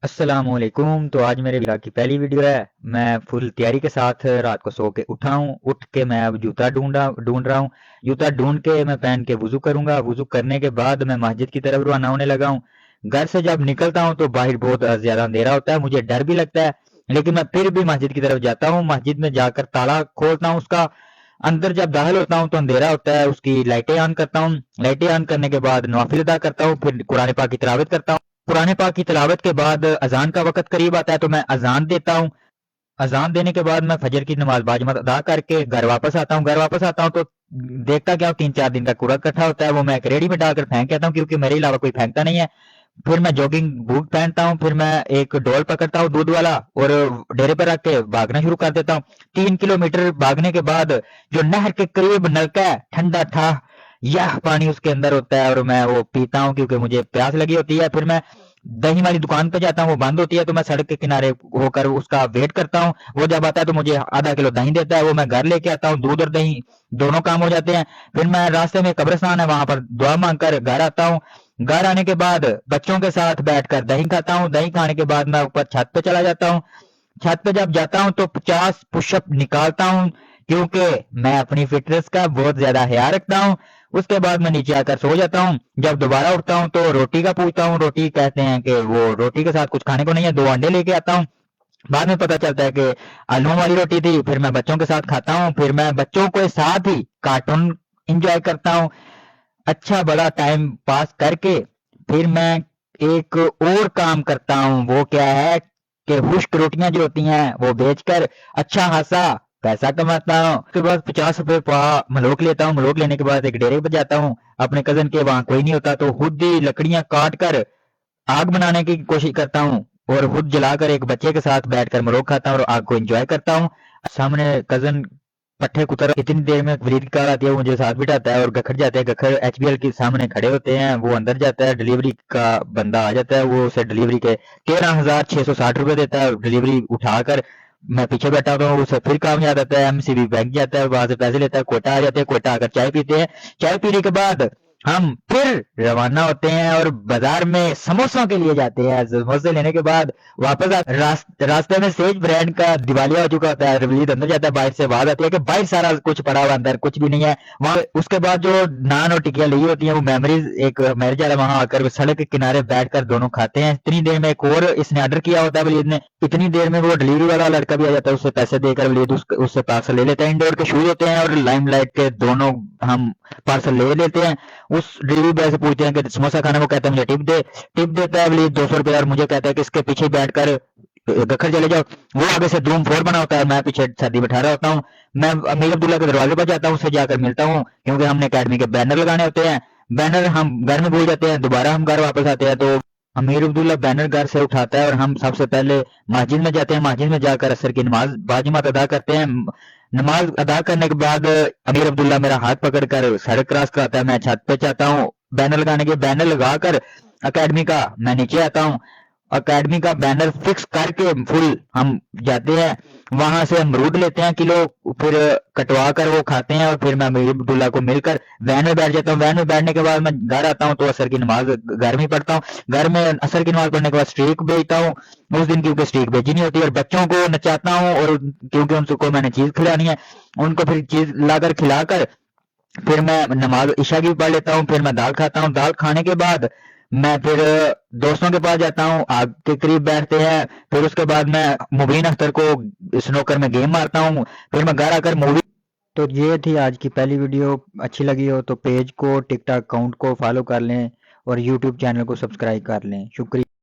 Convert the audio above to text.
अस्सलाम वालेकुम। तो आज मेरे ब्लॉग की पहली वीडियो है। मैं फुल तैयारी के साथ रात को सो के उठा हूँ। उठ के मैं अब जूता ढूंढ रहा हूँ। जूता ढूंढ के मैं पहन के वुजू करूंगा। वुजू करने के बाद मैं मस्जिद की तरफ रवाना होने लगा हूँ। घर से जब निकलता हूँ तो बाहर बहुत ज्यादा अंधेरा होता है, मुझे डर भी लगता है, लेकिन मैं फिर भी मस्जिद की तरफ जाता हूँ। मस्जिद में जाकर ताला खोलता हूँ उसका। अंदर जब दाखिल होता हूँ तो अंधेरा होता है, उसकी लाइटें ऑन करता हूँ। लाइटें ऑन करने के बाद नवाफिल अदा करता हूँ, फिर कुरान पाक की तिलावत करता हूँ। कुरान पाक की तिलावत के बाद अजान का वक्त करीब आता है तो मैं अजान देता हूँ। अजान देने के बाद मैं फजर की नमाज बाजमत अदा करके घर वापस आता हूँ। घर वापस आता हूँ तो देखता क्या हूँ, 3-4 दिन का कूड़ा इकट्ठा होता है, वो मैं एक रेडी में डालकर फेंक आता हूँ, क्योंकि मेरे अलावा कोई फेंकता नहीं है। फिर मैं जॉगिंग बूट पहनता हूँ, फिर मैं एक डोल पकड़ता हूँ दूध वाला और डेरे पर रख के भागना शुरू कर देता हूँ। 3 किलोमीटर भागने के बाद जो नहर के करीब नलका है, ठंडा था, यह पानी उसके अंदर होता है और मैं वो पीता हूँ क्योंकि मुझे प्यास लगी होती है। फिर मैं दही वाली दुकान पे जाता हूँ, वो बंद होती है तो मैं सड़क के किनारे होकर उसका वेट करता हूँ। वो जब आता है तो मुझे आधा किलो दही देता है, वो मैं घर लेके आता हूँ। दूध और दही दोनों काम हो जाते हैं। फिर मैं रास्ते में कब्रिस्तान है, वहां पर दुआ मांग कर घर आता हूँ। घर आने के बाद बच्चों के साथ बैठकर दही खाता हूँ। दही खाने के बाद मैं ऊपर छत पे चला जाता हूँ। छत पे जब जाता हूँ तो 50 पुशअप निकालता हूँ, क्योंकि मैं अपनी फिटनेस का बहुत ज्यादा ख्याल रखता हूँ। उसके बाद मैं नीचे आकर सो जाता हूँ। जब दोबारा उठता हूँ तो रोटी का पूछता हूँ। रोटी कहते हैं कि वो रोटी के साथ कुछ खाने को नहीं है, 2 अंडे लेके आता हूँ। बाद में पता चलता है कि आलू वाली रोटी थी। फिर मैं बच्चों के साथ खाता हूँ। फिर मैं बच्चों के साथ ही कार्टून इंजॉय करता हूँ। अच्छा बड़ा टाइम पास करके फिर मैं एक और काम करता हूँ। वो क्या है कि खुश्क रोटियां जो होती हैं वो बेचकर अच्छा खासा पैसा कमाता हूँ। उसके बाद 50 रुपए मलोक लेता हूँ। मलोक लेने के बाद एक डेरे पर जाता हूँ अपने कजन के, वहां कोई नहीं होता तो खुद ही लकड़ियां काट कर आग बनाने की कोशिश करता हूँ और खुद जलाकर एक बच्चे के साथ बैठकर मरोग खाता हूँ और आग को एंजॉय करता हूँ। सामने कजन पट्टे कुतर इतनी देर में वलीद की कार आती है, वो मुझे साथ बिठाता है और गखर जाते हैं। गखर एचबीएल के सामने खड़े होते हैं, वो अंदर जाता है, डिलीवरी का बंदा आ जाता है, वो उसे डिलीवरी के 13,660 रुपए देता है। डिलीवरी उठाकर मैं पीछे बैठा होता हूँ, उसे फिर काम याद आता है, एमसीबी बैंक जाता है, वहां से पैसे लेता है, कोटा आ जाते हैं, कोटा आकर चाय पीते हैं। चाय पीने के बाद हम फिर रवाना होते हैं और बाजार में समोसों के लिए जाते हैं। समोसे लेने के बाद वापस रास्ते में सेज ब्रांड का दिवालिया हो चुका होता है। रवलीद अंदर जाता है, बाहर से आवाज आती है कि बाहर सारा कुछ पड़ा हुआ, अंदर कुछ भी नहीं है। वहां उसके बाद जो नान और टिकिया ली होती है वो मेमोरीज एक मैरिज वाला, वहां आकर सड़क के किनारे बैठकर दोनों खाते हैं। इतनी देर में एक और इसने ऑर्डर किया होता है वलीद ने, इतनी देर में वो डिलीवरी वाला लड़का भी आ जाता है, उससे पैसे देकर वलीद उससे पार्सल ले लेता है। इंडोर के शूज होते हैं और लाइमलाइट के दोनों हम पार्सल ले लेते हैं। उस डिलीवरी बॉय से पूछते हैं कि समोसा खाना, को कहता है मुझे टिप दे। टिप देता है वलीद 200 रुपये और मुझे कहता है कि इसके पीछे बैठकर गखर चले जाओ। वो आगे से धूम फोड़ बना होता है, मैं पीछे सर्दी बैठा रहा होता हूँ। मैं अमीर अब्दुल्ला के दरवाजे पर जाता हूँ, उससे जाकर मिलता हूँ, क्योंकि हमने अकेडमी के बैनर लगाने होते हैं। बैनर हम घर में भूल जाते हैं, दोबारा हम घर वापस आते हैं तो अमीर अब्दुल्ला बैनर घर से उठाता है और हम सबसे पहले मस्जिद में जाते हैं। मस्जिद में जाकर असर की नमाज बाजमात अदा करते हैं। नमाज अदा करने के बाद अमीर अब्दुल्ला मेरा हाथ पकड़कर सड़क क्रॉस कराता है। मैं छत पे जाता हूँ बैनर लगाने के, बैनर लगाकर अकेडमी का मैं नीचे आता हूँ। अकेडमी का बैनर फिक्स करके फुल हम जाते हैं। वहां से अमरूद लेते हैं किलो, फिर कटवा कर वो खाते हैं और फिर मैं अमीर अब्दुल्ला को मिलकर वैन में बैठ जाता हूँ। वैन में बैठने के बाद मैं घर आता हूँ तो असर की नमाज घर में ही पढ़ता हूँ। घर में असर की नमाज पढ़ने के बाद स्ट्रीक भेजता हूँ उस दिन, क्योंकि स्ट्रीक भेजी नहीं होती, और बच्चों को नचाता हूँ और क्योंकि उनको मैंने चीज खिलानी है, उनको फिर चीज लाकर खिलाकर फिर मैं नमाज इशा की भी पढ़ लेता हूँ। फिर मैं दाल खाता हूँ। दाल खाने के बाद मैं फिर दोस्तों के पास जाता हूँ, आग के करीब बैठते हैं। फिर उसके बाद मैं मुबीन अख्तर को स्नोकर में गेम मारता हूँ। फिर मैं घर आकर मूवी। तो ये थी आज की पहली वीडियो। अच्छी लगी हो तो पेज को, टिकटॉक अकाउंट को फॉलो कर लें और यूट्यूब चैनल को सब्सक्राइब कर लें। शुक्रिया।